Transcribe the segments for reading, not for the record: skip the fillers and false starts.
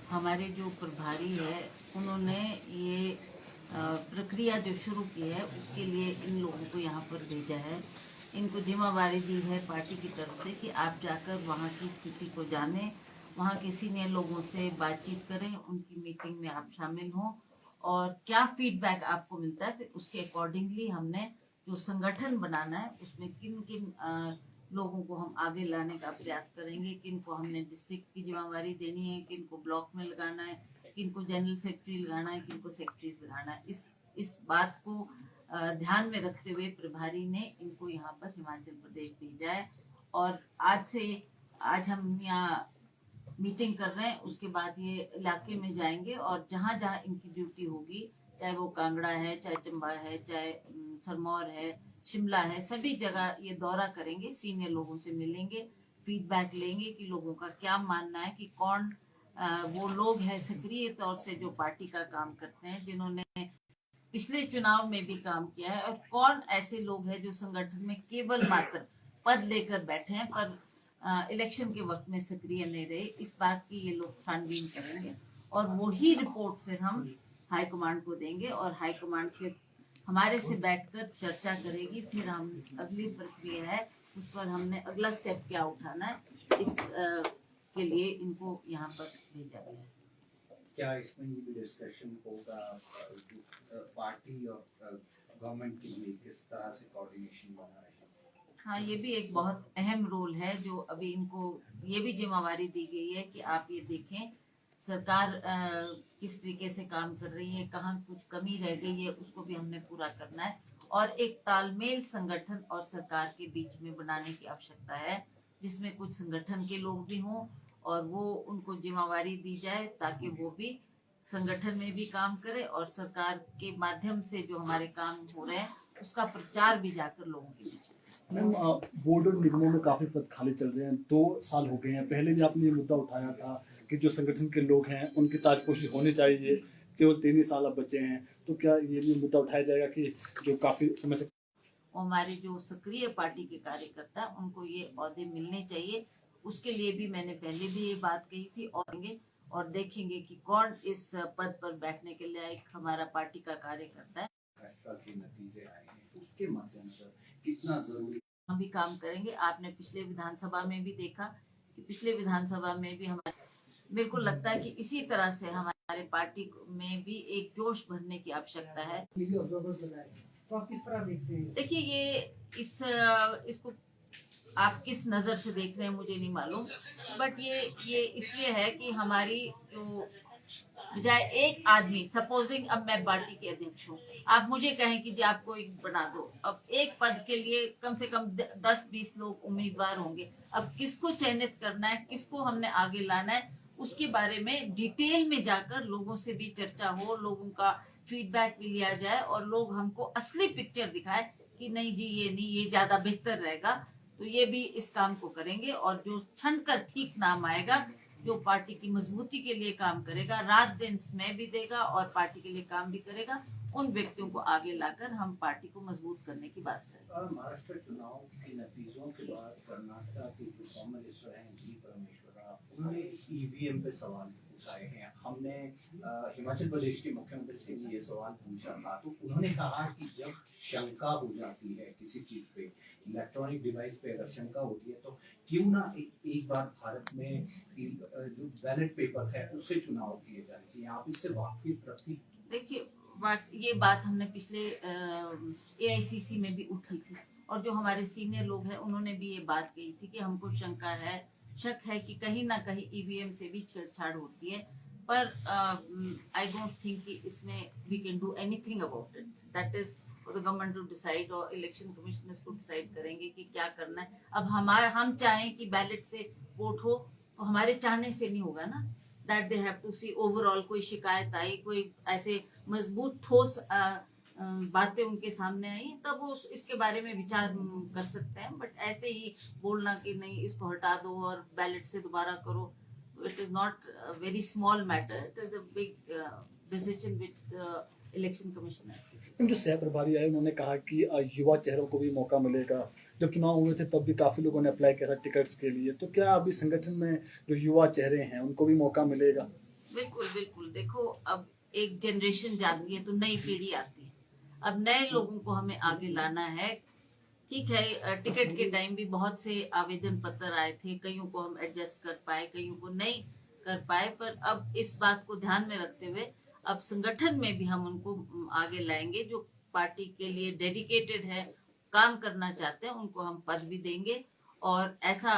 हमारे जो प्रभारी है उन्होंने ये प्रक्रिया जो शुरू की है उसके लिए इन लोगों को यहाँ पर भेजा है। इनको जिम्मेवारी दी है पार्टी की तरफ से कि आप जाकर वहाँ की स्थिति को जानें, वहाँ के सीनियर लोगों से बातचीत करें, उनकी मीटिंग में आप शामिल हों और क्या फीडबैक आपको मिलता है फिर उसके अकॉर्डिंगली हमने जो संगठन बनाना है उसमें किन किन लोगों को हम आगे लाने का प्रयास करेंगे, किन को हमने डिस्ट्रिक्ट की जिम्मेवारी देनी है, किन को ब्लॉक में लगाना है, किन को जनरल सेक्रेटरी लगाना है, किन को सेक्रेटरीज लगाना है। इस बात को ध्यान में रखते हुए प्रभारी ने इनको यहाँ पर हिमाचल प्रदेश भेजा है और आज हम यहाँ मीटिंग कर रहे हैं, उसके बाद ये इलाके में जाएंगे और जहाँ जहाँ इनकी ड्यूटी होगी, चाहे वो कांगड़ा है, चाहे चंबा है, चाहे सिरमौर है, शिमला है, सभी जगह ये दौरा करेंगे, सीनियर लोगों से मिलेंगे, फीडबैक लेंगे कि लोगों का क्या मानना है, कि कौन वो लोग हैं सक्रिय तौर से जो पार्टी का काम करते हैं, जिन्होंने पिछले चुनाव में भी काम किया है, और कौन ऐसे लोग हैं जो संगठन में केवल मात्र पद लेकर बैठे हैं पर इलेक्शन के वक्त में सक्रिय नहीं रहे। इस बात की ये लोग छानबीन करेंगे और वही रिपोर्ट फिर हम हाईकमांड को देंगे और हाईकमांड फिर हमारे से बैठकर चर्चा करेगी। फिर हम अगली प्रक्रिया है उस पर हमने अगला स्टेप क्या उठाना है, इस के लिए इनको यहाँ पर भेजा गया है। क्या इसमें ये भी डिस्कशन होगा पार्टी और गवर्नमेंट के लिए किस तरह से कोऑर्डिनेशन बना है? हाँ, ये भी एक बहुत अहम रोल है जो अभी इनको ये भी जिम्मेवारी दी गई है कि आप ये देखें सरकार किस तरीके से काम कर रही है, कहाँ कुछ कमी रह गई है, उसको भी हमने पूरा करना है और एक तालमेल संगठन और सरकार के बीच में बनाने की आवश्यकता है, जिसमें कुछ संगठन के लोग भी हों और वो उनको जिम्मेवारी दी जाए ताकि वो भी संगठन में भी काम करे और सरकार के माध्यम से जो हमारे काम हो रहे हैं उसका प्रचार भी जाकर लोगों के बीच। मैम, बोर्ड और निगमों में काफी पद खाली चल रहे हैं, 2 साल हो गए हैं। पहले भी आपने ये मुद्दा उठाया था कि जो संगठन के लोग हैं उनकी ताजपोशी होनी चाहिए, केवल 3 ही साल अब बचे हैं, तो क्या ये भी मुद्दा उठाया जाएगा कि जो काफी समय से हमारे जो सक्रिय पार्टी के कार्यकर्ता उनको ये ओहदे मिलने चाहिए, उसके लिए भी मैंने पहले भी ये बात कही थी और देखेंगे कि कौन इस पद पर बैठने के लिए एक हमारा पार्टी का कार्यकर्ता है। के नतीजे आए हैं उसके मद्देनजर कितना जरूरी हम भी काम करेंगे। आपने पिछले विधानसभा में भी देखा कि पिछले विधानसभा में भी हमारे, मेरे को लगता है कि इसी तरह से हमारे पार्टी में भी एक जोश भरने की आवश्यकता है। तो आप किस तरह देखते हैं? देखिए, ये इसको आप किस नजर से देख रहे हैं मुझे नहीं मालूम, बट ये इसलिए है कि हमारी जो बजाय एक आदमी, सपोजिंग अब मैं पार्टी के अध्यक्ष हूँ, आप मुझे कहें कि जी आपको एक बना दो, अब एक पद के लिए कम से कम 10-20 लोग उम्मीदवार होंगे। अब किसको चयनित करना है, किसको हमने आगे लाना है, उसके बारे में डिटेल में जाकर लोगों से भी चर्चा हो, लोगों का फीडबैक भी लिया जाए और लोग हमको असली पिक्चर दिखाए कि नहीं जी ये नहीं, ये ज्यादा बेहतर रहेगा। तो ये भी इस काम को करेंगे और जो छन कर ठीक नाम आएगा, जो पार्टी की मजबूती के लिए काम करेगा, रात दिन समय भी देगा और पार्टी के लिए काम भी करेगा, उन व्यक्तियों को आगे लाकर हम पार्टी को मजबूत करने की बात करें। महाराष्ट्र चुनाव के नतीजों के बाद कर्नाटक के जो होम मिनिस्टर हैं जी परमेश्वरा, उन्होंने ईवीएम पे सवाल उठाए हैं। हमने हिमाचल प्रदेश के मुख्यमंत्री से भी ये सवाल पूछा था, तो उन्होंने कहा कि जब शंका हो जाती है किसी चीज पे, इलेक्ट्रॉनिक डिवाइस पे अगर शंका होती है तो क्यों ना एक बार भारत में जो बैलेट पेपर है उससे चुनाव किए जाने चाहिए। आप इससे वाकिफ रखती? देखिए, ये बात हमने पिछले AICC में भी उठी थी और जो हमारे सीनियर लोग हैं उन्होंने भी ये बात कही थी कि हमको शक है कि कहीं ना कहीं EVM से भी छेड़छाड़ होती है, पर आई डोंट थिंक कि इसमें we can do anything about it. That is for the government to decide और इलेक्शन कमिश्नर्स को डिसाइड करेंगे कि क्या करना है। अब हम चाहें कि बैलेट से वोट हो तो हमारे चाहने से नहीं होगा ना, that they have to see overall कोई शिकायत आई, कोई ऐसे मजबूत ठोस बातें उनके सामने आई, तब वो इसके बारे में विचार कर सकते हैं। बट ऐसे ही बोलना कि नहीं इसको हटा दो और बैलेट से दोबारा करो, it is not very small matter, it is a big decision which election commission. जो सह प्रभारी है उन्होंने कहा कि युवा चेहरों को भी मौका मिलेगा। जब चुनाव हुए थे तब भी काफी लोगों ने अप्लाई किया था टिकट्स के लिए, तो क्या अभी संगठन में जो युवा चेहरे हैं उनको भी मौका मिलेगा? बिल्कुल बिल्कुल। देखो, अब एक जनरेशन जाती है तो नई पीढ़ी आती है। अब नए लोगों को हमें आगे लाना है। ठीक है, टिकट के टाइम भी बहुत से आवेदन पत्र आए थे, कईयों को हम एडजस्ट कर पाए, कईयों को नहीं कर पाए, पर अब इस बात को ध्यान में रखते हुए अब संगठन में भी हम उनको आगे लाएंगे। जो पार्टी के लिए डेडिकेटेड है, काम करना चाहते हैं, उनको हम पद भी देंगे और ऐसा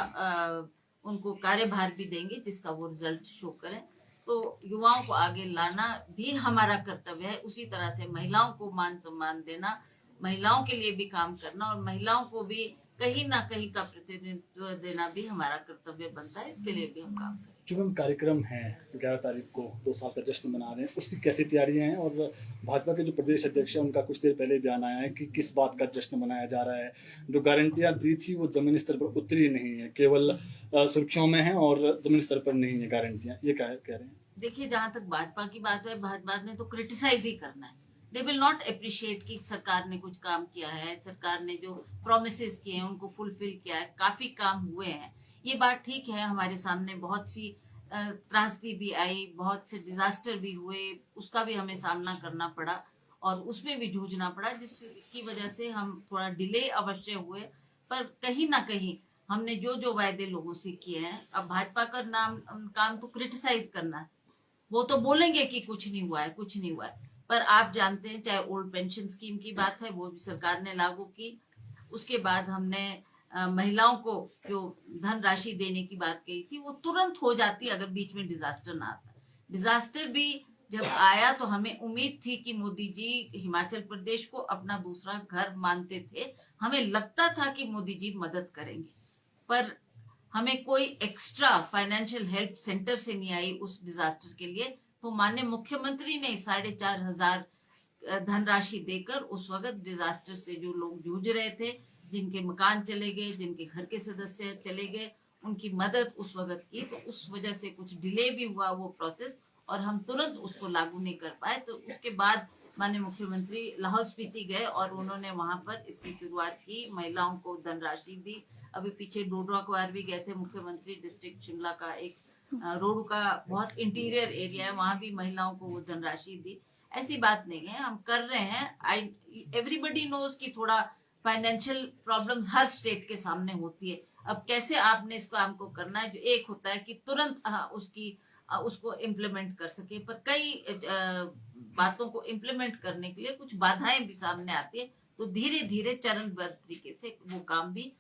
उनको कार्यभार भी देंगे जिसका वो रिजल्ट शो करें। तो युवाओं को आगे लाना भी हमारा कर्तव्य है। उसी तरह से महिलाओं को मान सम्मान देना, महिलाओं के लिए भी काम करना और महिलाओं को भी कहीं ना कहीं का प्रतिनिधित्व देना भी हमारा कर्तव्य बनता है। इसके लिए भी हम काम करें। जो हम कार्यक्रम है 11 तारीख को 2 साल का जश्न मना रहे हैं, उसकी कैसी तैयारियां हैं? और भाजपा के जो प्रदेश अध्यक्ष हैं उनका कुछ देर पहले बयान आया है कि किस बात का जश्न मनाया जा रहा है। जो गारंटियां दी थी वो जमीनी स्तर पर उतरी नहीं है, केवल सुर्खियों में है और जमीनी स्तर पर नहीं है गारंटियां। ये क्या कह रहे हैं? देखिए, जहां तक भाजपा की बात है, भाजपा ने तो क्रिटिसाइज ही करना है। दे विल नॉट अप्रिशिएट कि सरकार ने कुछ काम किया है, सरकार ने जो प्रोमिसेस किए हैं उनको फुलफिल किया है, काफी काम हुए हैं। ये बात ठीक है। हमारे सामने बहुत सी त्रासदी भी आई, बहुत से डिजास्टर भी हुए, उसका भी हमें सामना करना पड़ा और उसमें भी जूझना पड़ा, जिसकी वजह से हम थोड़ा डिले अवश्य हुए। पर कहीं ना कहीं हमने जो जो वायदे लोगों से किए हैं, अब भाजपा का काम तो क्रिटिसाइज करना है। वो तो बोलेंगे कि कुछ नहीं हुआ है, कुछ नहीं हुआ है, पर आप जानते हैं, चाहे ओल्ड पेंशन स्कीम की बात है, वो भी सरकार ने लागू की। उसके बाद हमने महिलाओं को जो धनराशि देने की बात कही थी, वो तुरंत हो जाती अगर बीच में डिजास्टर ना आता। डिजास्टर भी जब आया तो हमें उम्मीद थी कि मोदी जी हिमाचल प्रदेश को अपना दूसरा घर मानते थे। हमें लगता था कि मोदी जी मदद करेंगे, पर हमें कोई एक्स्ट्रा फाइनेंशियल हेल्प सेंटर से नहीं आई उस डिजास्टर के लिए। तो माननीय मुख्यमंत्री ने 4,500 धनराशि देकर उस वक्त डिजास्टर से जो लोग जूझ रहे थे, जिनके मकान चले गए, जिनके घर के सदस्य चले गए, उनकी मदद उस वक्त की। तो उस वजह से कुछ डिले भी हुआ वो प्रोसेस और हम तुरंत उसको लागू नहीं कर पाए। तो उसके बाद माननीय मुख्यमंत्री लाहौल स्पीति गए और उन्होंने वहां पर इसकी शुरुआत की, महिलाओं को धनराशि दी। अभी पीछे डोडरा कुआर भी गए थे मुख्यमंत्री। डिस्ट्रिक्ट शिमला का एक रोड का बहुत इंटीरियर एरिया है, वहां भी महिलाओं को वो धनराशि दी। ऐसी बात नहीं है, हम कर रहे हैं। एवरीबडी नोज कि थोड़ा फाइनेंशियल प्रॉब्लम्स हर स्टेट के सामने होती है। अब कैसे आपने इस काम को करना है, जो एक होता है कि तुरंत उसको इम्प्लीमेंट कर सके, पर कई बातों को इम्प्लीमेंट करने के लिए कुछ बाधाएं भी सामने आती है। तो धीरे धीरे चरणबद्ध तरीके से वो काम भी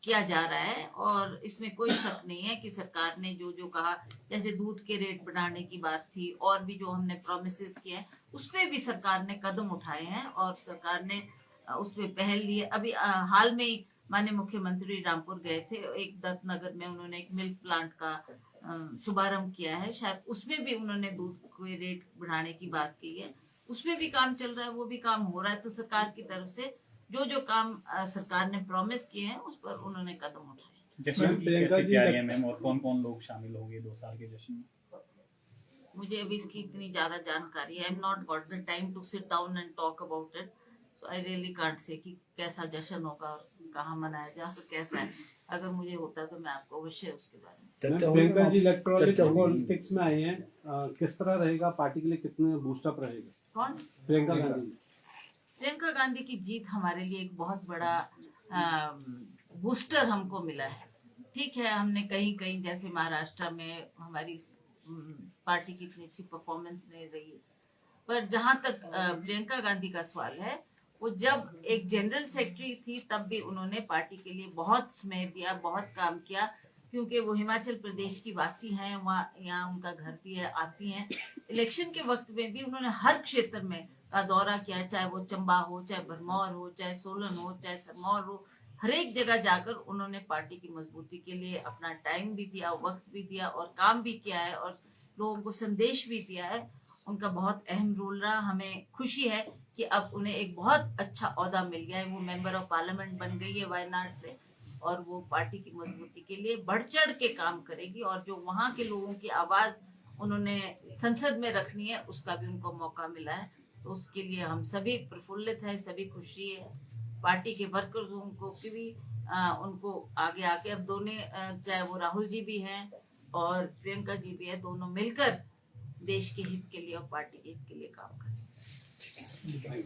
किया जा रहा है और इसमें कोई शक नहीं है कि सरकार ने जो जो कहा, जैसे दूध के रेट बढ़ाने की बात थी और भी जो हमने प्रोमिसेस किए हैं, उसपे भी सरकार ने कदम उठाए हैं और सरकार ने उसपे पहल ली है। अभी हाल में ही माननीय मुख्यमंत्री रामपुर गए थे, एक दत्तनगर में उन्होंने एक मिल्क प्लांट का शुभारंभ किया है। शायद उसमें भी उन्होंने दूध के रेट बढ़ाने की बात की है, उसमें भी काम चल रहा है, वो भी काम हो रहा है। तो सरकार की तरफ से जो जो काम सरकार ने प्रॉमिस किए हैं उस पर उन्होंने कदम उठाए। जश्न की कैसी तैयारी है मैम, और कौन कौन लोग शामिल होंगे 2 साल के जश्न में? मुझे अभी इसकी इतनी ज्यादा जानकारी है। I am not got the time to sit down and talk about it, so I really can't say कि कैसा जश्न होगा और कहाँ मनाया जाए तो कैसा है। अगर मुझे होता तो मैं आपको अवश्य उसके बारे में। प्रियंका जी इलेक्ट्रॉनिक पॉलिटिक्स में आई हैं, किस तरह रहेगा पार्टी के लिए, कितने बूस्टअप रहेगा? कौन? प्रियंका गांधी। प्रियंका गांधी की जीत हमारे लिए एक बहुत बड़ा बूस्टर हमको मिला है। ठीक है, हमने कहीं कहीं जैसे महाराष्ट्र में हमारी पार्टी की इतनी अच्छी परफॉर्मेंस नहीं रही, पर जहां तक प्रियंका गांधी का सवाल है, वो जब एक जनरल सेक्रेटरी थी तब भी उन्होंने पार्टी के लिए बहुत समय दिया, बहुत काम किया, क्योंकि वो हिमाचल प्रदेश की वासी हैं, वहाँ यहाँ उनका घर भी है, आती हैं। इलेक्शन के वक्त में भी उन्होंने हर क्षेत्र में का दौरा किया, चाहे वो चंबा हो, चाहे भरमौर हो, चाहे सोलन हो, चाहे सिरमौर हो, हर एक जगह जाकर उन्होंने पार्टी की मजबूती के लिए अपना टाइम भी दिया, वक्त भी दिया और काम भी किया है और लोगों को संदेश भी दिया है। उनका बहुत अहम रोल रहा। हमें खुशी है कि अब उन्हें एक बहुत अच्छा ओहदा मिल गया है, वो मेंबर ऑफ पार्लियामेंट बन गई है वायनाड से और वो पार्टी की मजबूती के लिए बढ़ चढ़ के काम करेगी और जो वहाँ के लोगों की आवाज उन्होंने संसद में रखनी है उसका भी उनको मौका मिला है। तो उसके लिए हम सभी प्रफुल्लित हैं, सभी खुशी है। पार्टी के वर्कर्स उनको की भी उनको आगे अब दोनों चाहे वो राहुल जी भी हैं और प्रियंका जी भी है, दोनों मिलकर देश के हित के लिए और पार्टी के हित के लिए काम करें। ठीक है।